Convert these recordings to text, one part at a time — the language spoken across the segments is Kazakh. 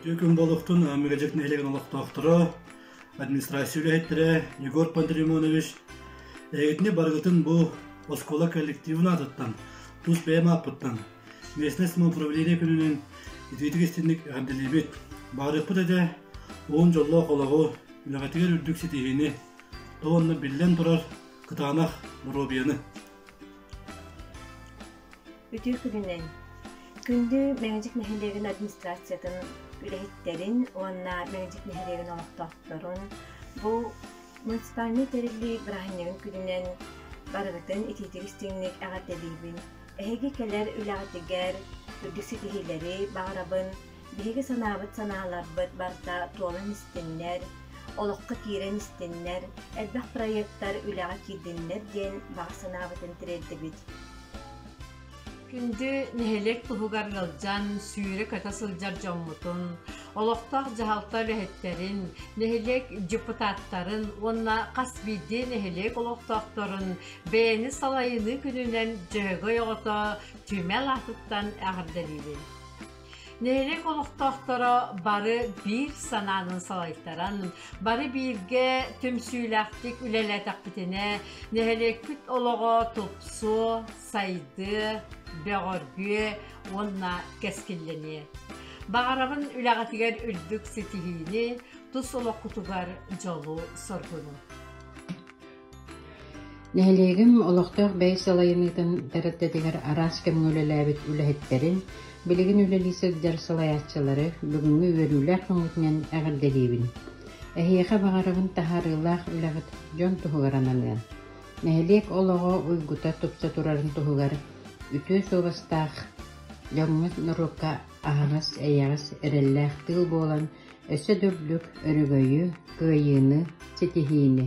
Өтөкүн болуктун мегажектин элеген олоктоктора администрация үлэхеттире Егор Пантелеймонович эгетине баргытын бу оскола коллективына атыттан туз бэм аппыттан местное самоуправление күнүнүн итвитигистинник әмделебет барыппыт эде 10 жолло кологу үлэгатигер үрдүк ситигини тоонна биллен турар кытаанах робияны Өтөкүнүнен күндү мегажек нехелеген администрациятын үлэхиттерин, уанна мегажек нехелеген олоктоокторун бу муниципальный терили брахиннегин күнүнен барыгытын ититигистиңник агаттелибин эһиги келер үлэгатигер үрдүкситихилери багарабын биһиги санаабыт санааларбыт барта туолан истеннер олокка киирен истеннер элбэх проекттар үлэга кирдиннер диэн бага санаабытын тирэрдибит Күндү нехелек туһугар ылжан сүүрэ ката сылжар жоммутун, олоқтақ жахалта үлэхеттерин, нехелек депутаттарын, онна қасбиди нехелек олоқтақтарын бэйни салайыны күнүнен жөһөгө йоғото түмел атыттан ағырдалибин. Нехелек олоқтақтары бары bir сананын салайттаран, бары birге түмсүүләқтик үлэлэтак битине, нехелек күт олого топсу, сайды, бәғоргүе, онна кәскіллене. Бағарабын үләғатигер үрдік сетихини, тұс олоқутугар жолу соргуну. Нәхелегім олоқтоқ бәй салайынытын тәріттетігер арас кәмін үлеләбіт үләхеттерін, білігін үлелісіздер салаятчылары бүгінгі өрілер қоңытынан әғірделейбін. Әхейеға бағарабын тахарылақ үләғыт жон тұхуғарананған. Нәхелек олығы ұйгута тұпса тұрарын тұхуғар үтө собастақ жамғыз нұрыққа ағағыз әйағыз әрелләқ тыл болан өсі дөрлік өрігөйі, күйіні, сетихині.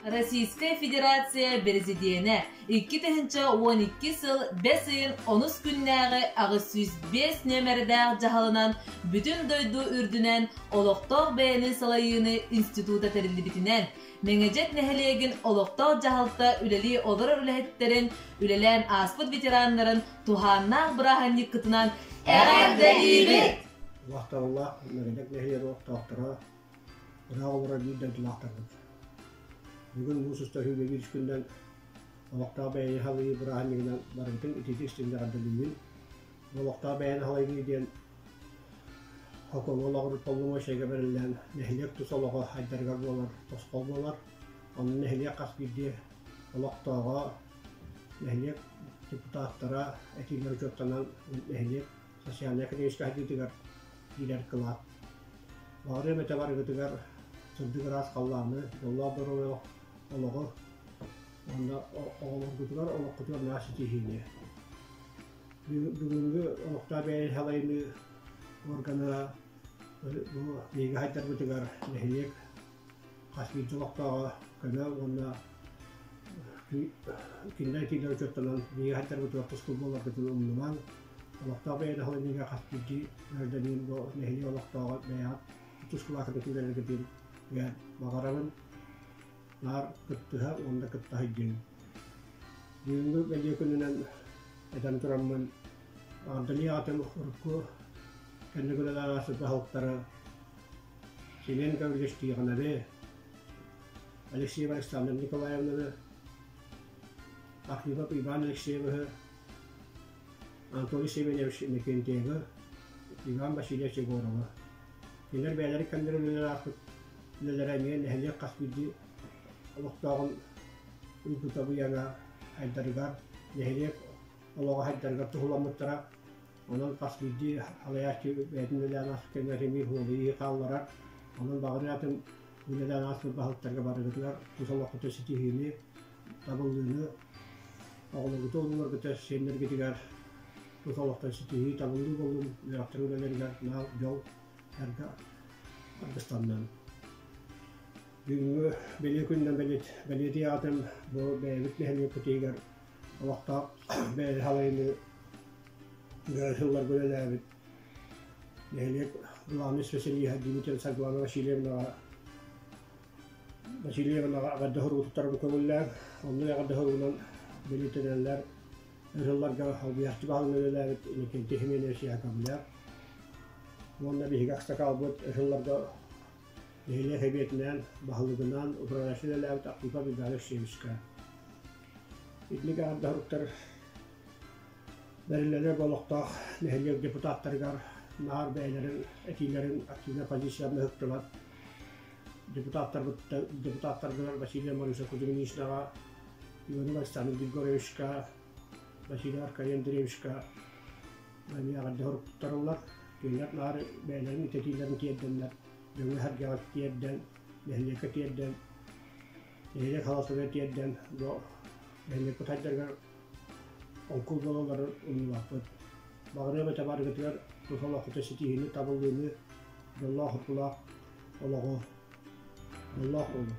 Российская Федерация Президиене 2012 сыл 5 айын 10 күннәғы ағыз 105 нөмірдәғ жағалынан бүтін дойду үрдінен олықтоқ бәйіні салайыны института тәрілді бітінен меңежет нәхелеген олықтоқ жағалта үлелі олар үләхеттерін үлелән аспыт ветеранларын туханнақ бұраханник кытынан әғәрдәлейбет. Вақтағылақ меңежет нәхелер олықтоқтыра ұрағылыра бейден тұлақтарбыд. Бүгін бұл сұста хүлі күнден олықтағы бәйіні халығы бұрағаннығынан барғытын итеті істемді қаддалуын. Олықтағы бәйіні халығы ден хокололағыр полума шайға бәрілен нәхілек тұсалығы хайдарғар болар, тосқол болар. Оның нәхілек қасбирде олықтағы нәхілек депутаттара әтилер жоттанан нәхілек социальный экономический хадидігер билер қылат. Бағыры мәте барғытығар сұрдығыр аз қалланы, олар дұры олығы, онда олық күтігер, олық күтігер насы тейхіне. Бүгінгі олықта бәйін халайны органы бейгі хайттар күтігер нәхілек қасбейді олықтаға күні, онда кендай кейлер көттінен бейгі хайттар күтігер тұскыл болар күтігер ұмдыман. Олықта бәйін халайныға қасбейді өрденен нәхілек олықтаға бәйат тұскыл ақыды күлері күтігер бағарабын нар кыттыха онда кыттахы жең. Бүгінгі бәле күнінен әдәм тұрамын ардыли атым ұрыққы кәнді күнін арасы бағылықтары сенен кәуілгешті еғана бе Алексеева Александр Николаевна Ахливов Иван Алексеевы Анатолий Семенович Мекентегі Иван Васильевич Егорова. Келер бәлері кәндір үлелер артып үлелер әмейін әхілек қасбейді олықтағын үлгітабы яна хайдарыгар, нәхелек олығы хайдарыгар тұхыламыттара, онын қасбейді алаяшты бәдін үлән асып кәмәремей ғолы қаллара, онын бағыр ятым үлән асып бағыттарға барығытылар, тұсал оқыты сетихіне, табылдыны, оғылығыты олыңыр күті сендер кетігер, тұсал оқыты сетихі табылды болын, үләқтір үләлергер, нал, жол, әргі Аргыстаннан. Бүгінгі бәле күннен бәлеті атым бұл бәйбіт нәхілі күтейгер олақта бәйі халайыны ғыршылар бөлелі әбіт. Нәхілік ғыламыз Василия Дмитрий Саглана Васильевнаға ағадды ғырғыттарын көңілләр, онның ағадды ғырғынан бәлетінәлер ғыршыларға албияқты бағын өлелі әбіт, енекенті хемене сияқабылар. Onunla bir hikaksa kalbut, ışınlarda neyle hebiyetinden, bahalıgından, uğraşıyla lavut aktifa bir dalık şeymişka. İdlik ağırda hırıktar, verilere boluqtaq, neyle deputatlargar, nahar beylerin, etilerin aktifine pozisiyonuna hıktılar. Deputatlar Vasiliy Morisa Kuzminishnaga, Ivano Alexander Grigorevичка, Vasiliy Arkadiyevичка, Mami ağırda hırıktarlar. Köyler nahar beylerin etilerin tiyeddenler. Dönü her gavak tiyedden, nehliyeka tiyedden, nehliyek halasıga tiyedden, nehliyek kutaydargar onkul dolaları onu vapıt. Bağırıya ve tabarıgıtıgar, tutalak kutasitihini, tabıldığını, Allah hırpula, Allah'u, Allah oldu.